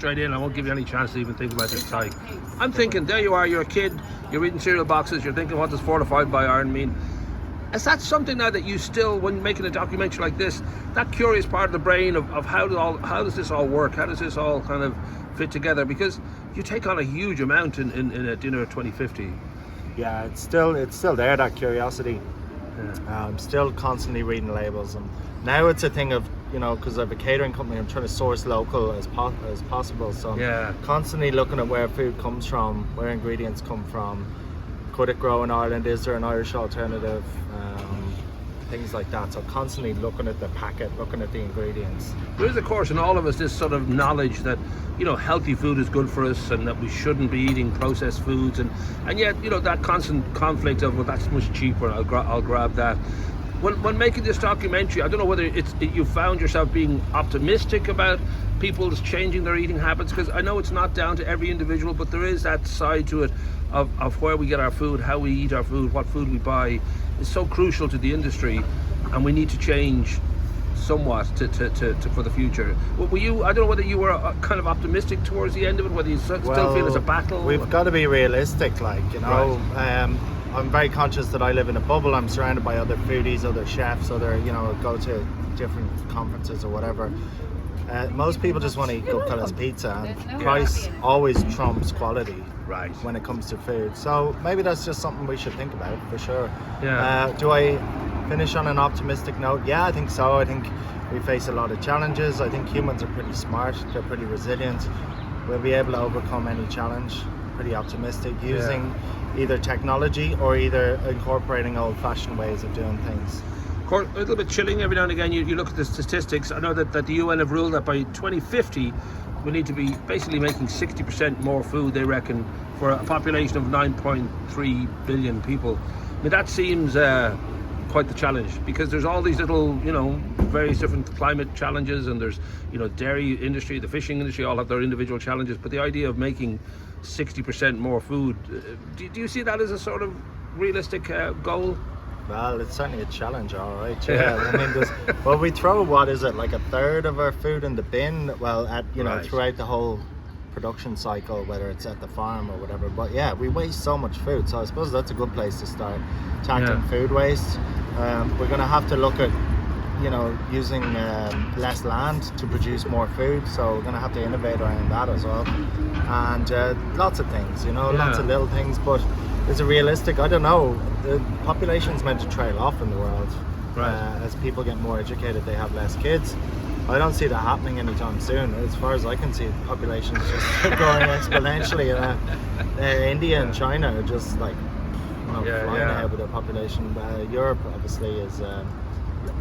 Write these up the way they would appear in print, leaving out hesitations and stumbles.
Straight in, I won't give you any chance to even think about this Tadgh. I'm thinking, there you are, you're a kid, you're reading cereal boxes, you're thinking, what does fortified by iron mean? Is that something now that you still, when making a documentary like this, that curious part of the brain of how does this all work? How does this all kind of fit together? Because you take on a huge amount in a dinner at 2050. Yeah, it's still there, that curiosity. I'm still constantly reading labels, and now it's a thing of, because I have a catering company, I'm trying to source local as possible. So I'm constantly looking at where food comes from, where ingredients come from. Could it grow in Ireland? Is there an Irish alternative? Things like that. So constantly looking at the packet, looking at the ingredients. There is, of course, in all of us this sort of knowledge that healthy food is good for us and that we shouldn't be eating processed foods, and yet that constant conflict of, well, that's much cheaper, I'll grab that. When making this documentary, I don't know whether you found yourself being optimistic about people's changing their eating habits, because I know it's not down to every individual, but there is that side to it of where we get our food, how we eat our food, what food we buy is so crucial to the industry, and we need to change somewhat to for the future. Were you? I don't know whether you were kind of optimistic towards the end of it, whether you still feel it's a battle. We've got to be realistic, Right. I'm very conscious that I live in a bubble. I'm surrounded by other foodies, other chefs, go to different conferences or whatever. Most people just want to eat Goodfellas pizza, and price always trumps quality when it comes to food. So maybe that's just something we should think about, for sure. Do I finish on an optimistic note? Yeah, I think so. I think we face a lot of challenges. I think humans are pretty smart, they're pretty resilient. We'll be able to overcome any challenge. Pretty optimistic, using either technology or either incorporating old-fashioned ways of doing things. A little bit chilling every now and again. You look at the statistics. I know that the UN have ruled that by 2050 we need to be basically making 60% more food, they reckon, for a population of 9.3 billion people. I mean, that seems quite the challenge, because there's all these little, various different climate challenges, and there's, dairy industry, the fishing industry, all have their individual challenges. But the idea of making 60% more food, do you see that as a sort of realistic goal? Well, it's certainly a challenge, all right. Yeah, I mean, we throw, like a third of our food in the bin, throughout the whole production cycle, whether it's at the farm or whatever. But yeah, we waste so much food, so I suppose that's a good place to start tackling food waste. We're going to have to look at, using less land to produce more food, so we're going to have to innovate around that as well. And lots of things, lots of little things, but is it realistic? I don't know. The population's meant to trail off in the world. As people get more educated, they have less kids. I don't see that happening anytime soon. As far as I can see, the population's just growing exponentially. India and China are just like flying ahead with their population. Europe obviously is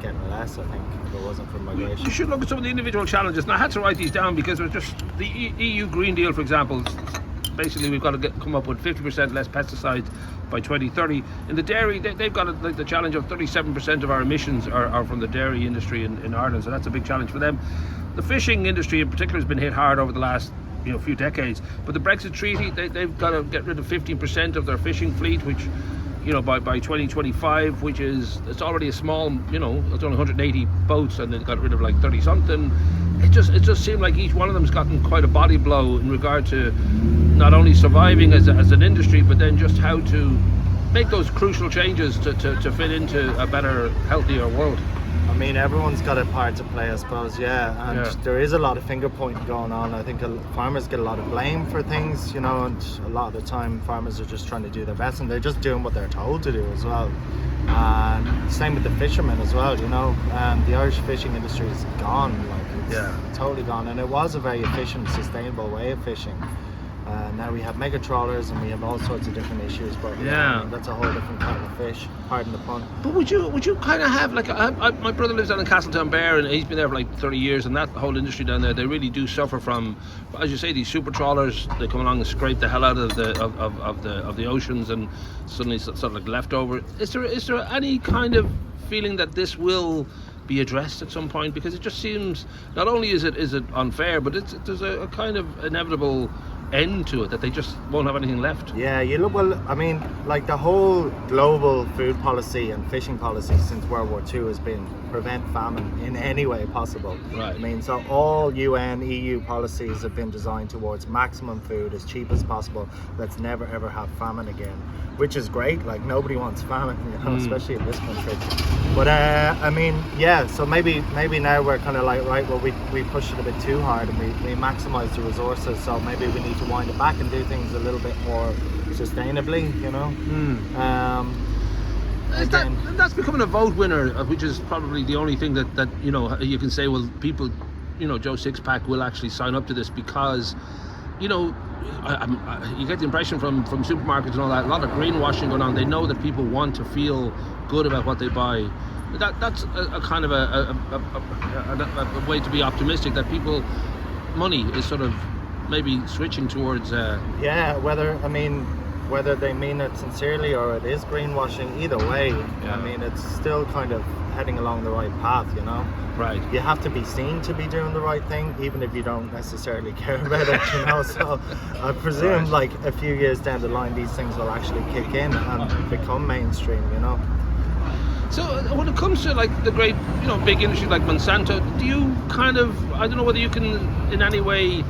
getting less, I think, if it wasn't for migration. You should look at some of the individual challenges. And I had to write these down because it's just the EU Green Deal, for example. Basically, we've got to come up with 50% less pesticides by 2030. In the dairy, they've got the challenge of 37% of our emissions are from the dairy industry in Ireland, so that's a big challenge for them. The fishing industry in particular has been hit hard over the last few decades, but the Brexit treaty, they've got to get rid of 15% of their fishing fleet, which by 2025, which it's already a small, it's only 180 boats, and they've got rid of like 30 something. It just seemed like each one of them's gotten quite a body blow in regard to not only surviving as an industry, but then just how to make those crucial changes to fit into a better, healthier world. I mean, everyone's got a part to play, I suppose, and there is a lot of finger pointing going on. I think farmers get a lot of blame for things, and a lot of the time farmers are just trying to do their best, and they're just doing what they're told to do as well. And same with the fishermen as well, the Irish fishing industry is gone, it's totally gone, and it was a very efficient, sustainable way of fishing. Now we have mega trawlers and we have all sorts of different issues, but that's a whole different kind of fish, pardon the pun. But would you kind of have, my brother lives down in Castletown Bear, and he's been there for like 30 years, and that whole industry down there, they really do suffer from, as you say, these super trawlers. They come along and scrape the hell out of the oceans, and suddenly it's sort of like leftover. Is there any kind of feeling that this will be addressed at some point? Because it just seems, not only is it unfair, but there's a kind of inevitable end to it, that they just won't have anything left. The whole global food policy and fishing policy since World War II has been prevent famine in any way possible. Right. I mean, so all UN, EU policies have been designed towards maximum food as cheap as possible. Let's never ever have famine again, which is great. Like, nobody wants famine, especially in this country. But I mean, yeah. So maybe now we're kind of like, right, well, we pushed it a bit too hard, and we maximize the resources. So maybe we need to wind it back and do things a little bit more sustainably, That's becoming a vote winner, which is probably the only thing that you can say, well, people, Joe Sixpack will actually sign up to this, because you get the impression from supermarkets and all that, a lot of greenwashing going on. They know that people want to feel good about what they buy. That's a kind of a way to be optimistic, that money is sort of maybe switching towards whether they mean it sincerely or it is greenwashing, either way, I mean, it's still kind of heading along the right path, Right. You have to be seen to be doing the right thing, even if you don't necessarily care about it, So I presume like a few years down the line, these things will actually kick in and become mainstream, So when it comes to like the great, big industry like Monsanto, do you kind of, I don't know whether you can in any way,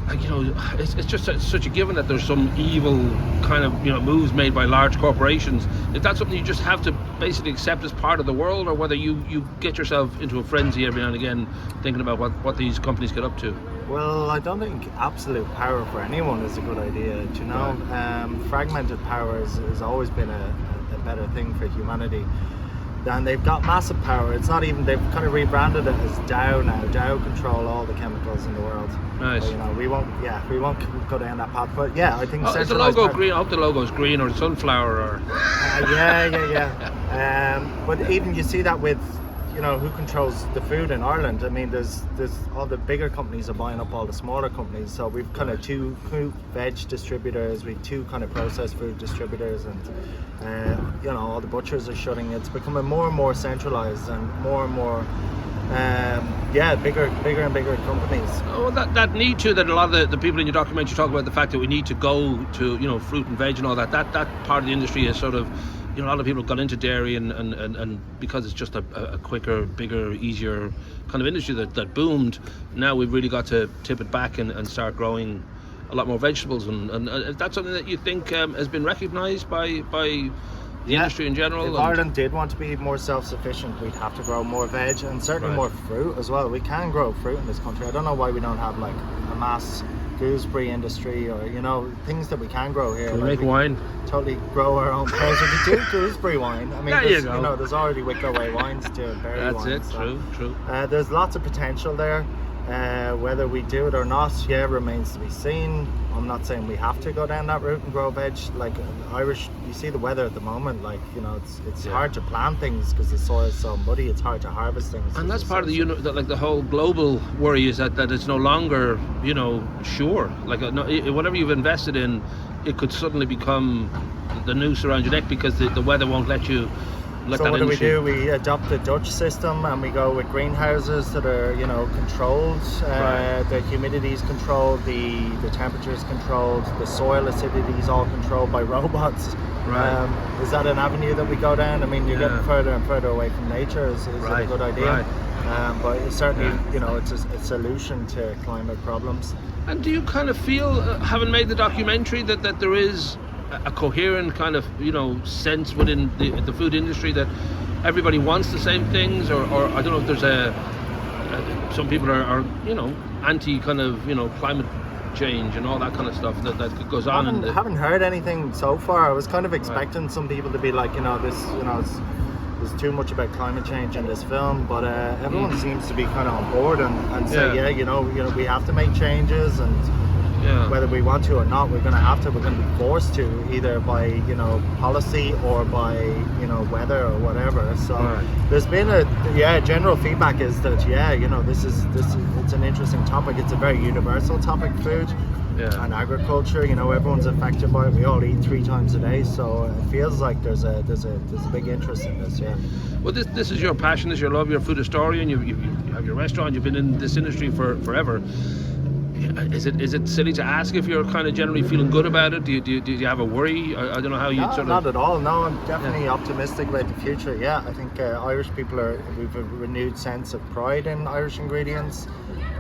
it's just such a given that there's some evil kind of moves made by large corporations. Is that something you just have to basically accept as part of the world, or whether you get yourself into a frenzy every now and again thinking about what these companies get up to? Well, I don't think absolute power for anyone is a good idea. Right. Fragmented power has always been a better thing for humanity. And they've got massive power. It's not even, they've kind of rebranded it as Dow now. Dow control all the chemicals in the world. Nice. But, we won't go down that path. But yeah, I think is the logo green? I hope the logo is green, or sunflower, or. But even you see that with, who controls the food in Ireland. I mean, there's all the bigger companies are buying up all the smaller companies. So we've kind of two veg distributors, we've two kind of processed food distributors, and all the butchers are shutting. It's becoming more and more centralized, and more bigger and bigger companies. Oh, that need to, that a lot of the people in your documentary talk about, the fact that we need to go to fruit and veg and all that part of the industry is sort of, a lot of people have gone into dairy and because it's just a quicker, bigger, easier kind of industry that boomed. Now we've really got to tip it back and start growing a lot more vegetables, and that's something that you think has been recognised by the industry in general. If Ireland did want to be more self-sufficient, we'd have to grow more veg, and certainly more fruit as well. We can grow fruit in this country. I don't know why we don't have like a mass gooseberry industry, or things that we can grow here. We make wine. Totally grow our own pears. We do gooseberry wine. I mean, there's already Wicklow Way wines doing berry That's wine. That's it. True. There's lots of potential there. Whether we do it or not, remains to be seen. I'm not saying we have to go down that route and grow veg. Like Irish, you see the weather at the moment. Like it's hard to plant things because the soil is so muddy. It's hard to harvest things. And that's part of the whole global worry is that it's no longer sure. Like whatever you've invested in, it could suddenly become the noose around your neck because the weather won't let you. So what do? We adopt the Dutch system, and we go with greenhouses that are, controlled. The humidity is controlled, the temperature is controlled, the soil acidity is all controlled by robots. Right. Is that an avenue that we go down? I mean, you're getting further and further away from nature. Is it a good idea? Right. But it's certainly, it's a solution to climate problems. And do you kind of feel, having made the documentary, that there is a coherent kind of sense within the food industry that everybody wants the same things, or I don't know if there's some people are anti kind of climate change and all that kind of stuff that goes on. I haven't heard anything so far. I was kind of expecting some people to be like there's too much about climate change in this film, but everyone seems to be kind of on board and say we have to make changes, and whether we want to or not, we're going to be forced to, either by policy or by weather or whatever. So there's been general feedback is that this is it's an interesting topic. It's a very universal topic, food and agriculture. Everyone's affected by it. We all eat 3 times a day, so it feels like there's a big interest in this. Well, this is your passion, this is your love. You're a food historian. You have your restaurant. You've been in this industry for forever. Is it silly to ask if you're kind of generally feeling good about it? Do you have a worry? I don't know how you No, sort of... not at all. No, I'm definitely optimistic about the future. Yeah, I think Irish people we've a renewed sense of pride in Irish ingredients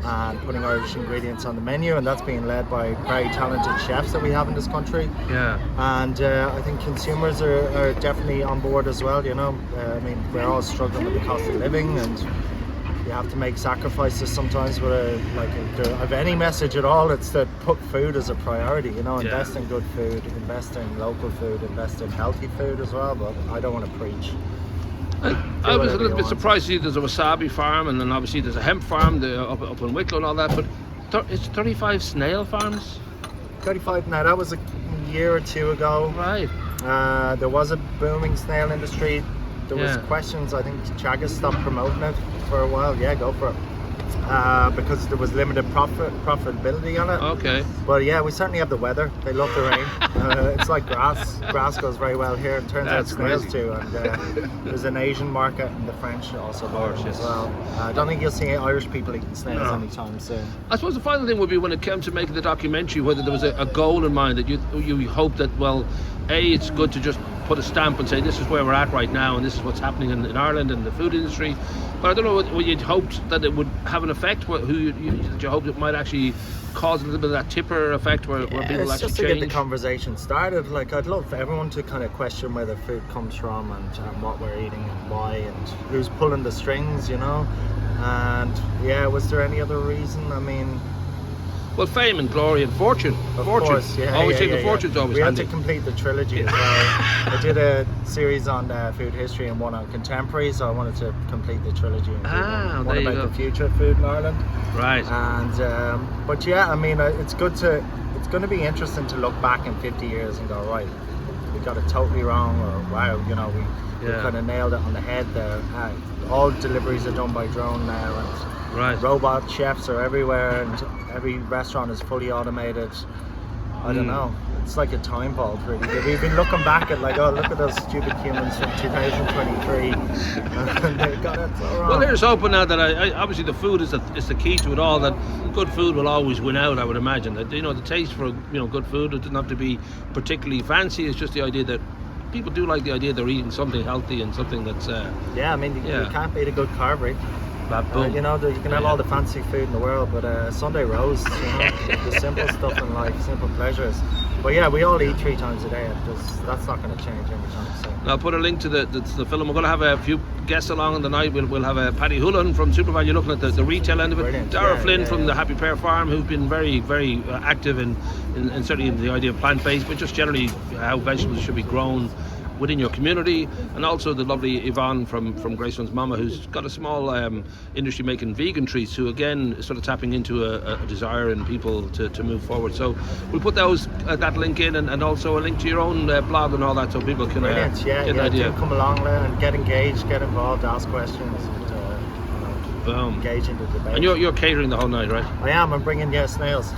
and putting Irish ingredients on the menu, and that's being led by very talented chefs that we have in this country. Yeah. And I think consumers are definitely on board as well. You know, I mean, we're all struggling with the cost of living, and you have to make sacrifices sometimes. With if I have any message at all, it's to put food as a priority. You know, invest in good food, invest in local food, invest in healthy food as well. But I don't want to preach. I was a little bit surprised to see there's a wasabi farm, and then obviously there's a hemp farm up in Wicklow and all that, but it's 35 snail farms? 35 now, that was a year or two ago. Right. There was a booming snail industry. There was questions. I think Tadgh stopped promoting it for a while. Yeah, go for it. Because there was limited profitability on it. Okay. But yeah, we certainly have the weather. They love the rain. It's like grass. Grass goes very well here. It turns out snails crazy. too. And there's an Asian market, and the French also love it as well. I don't think you'll see Irish people eating snails anytime soon. I suppose the final thing would be when it came to making the documentary, whether there was a goal in mind that you hope that, well, it's good to just put a stamp and say this is where we're at right now and this is what's happening in Ireland and the food industry. But I don't know what you'd hoped that it would have an effect. That you hoped it might actually cause a little bit of that tipper effect where people it's actually just to change. get the conversation started. Like, I'd love for everyone to kind of question where the food comes from and what we're eating and why and who's pulling the strings, you know. And yeah, was there any other reason? I mean, well, fame and glory and fortune. Of fortune. course, yeah. Always yeah, think the fortune's always We handy. had to complete the trilogy as well. I did a series on food history and one on contemporary, so I wanted to complete the trilogy. And one there you about go. the future of food in Ireland. Right. And but yeah, I mean, it's going to be interesting to look back in 50 years and go, right, we got it totally wrong, or wow, you know, we kind of nailed it on the head there. All deliveries are done by drone now, and Right. robot chefs are everywhere, and every restaurant is fully automated. I don't know. It's like a time vault, really. We've been looking back at like, oh, look at those stupid humans from 2023, and they got it so wrong. Well, here's hoping now that I obviously the food is the key to it all. That good food will always win out. I would imagine that, you know, the taste for good food, it doesn't have to be particularly fancy. It's just the idea that people do like the idea they're eating something healthy and something that's yeah, I mean, you can't beat a good carvery. You know, you can have all the fancy food in the world, but Sunday roast, you know, the simple stuff in life, simple pleasures. But yeah, we all eat 3 times a day, and that's not going to change anytime soon. I'll put a link to the film. We're going to have a few guests along in the night. We'll have Paddy Hullen from Supervalue looking at the retail end of it. Brilliant. Dara Flynn from the Happy Pear Farm, who've been very, very active in certainly in the idea of plant-based, but just generally how vegetables should be grown within your community, and also the lovely Yvonne from Graceland's Mama, who's got a small industry making vegan treats, who again is sort of tapping into a desire in people to move forward. So we'll put that link in, and also a link to your own blog and all that, so people can get an idea. Do come along there and get engaged, get involved, ask questions, and Boom. engage in the debate. And you're catering the whole night, right? I am. I'm bringing snails.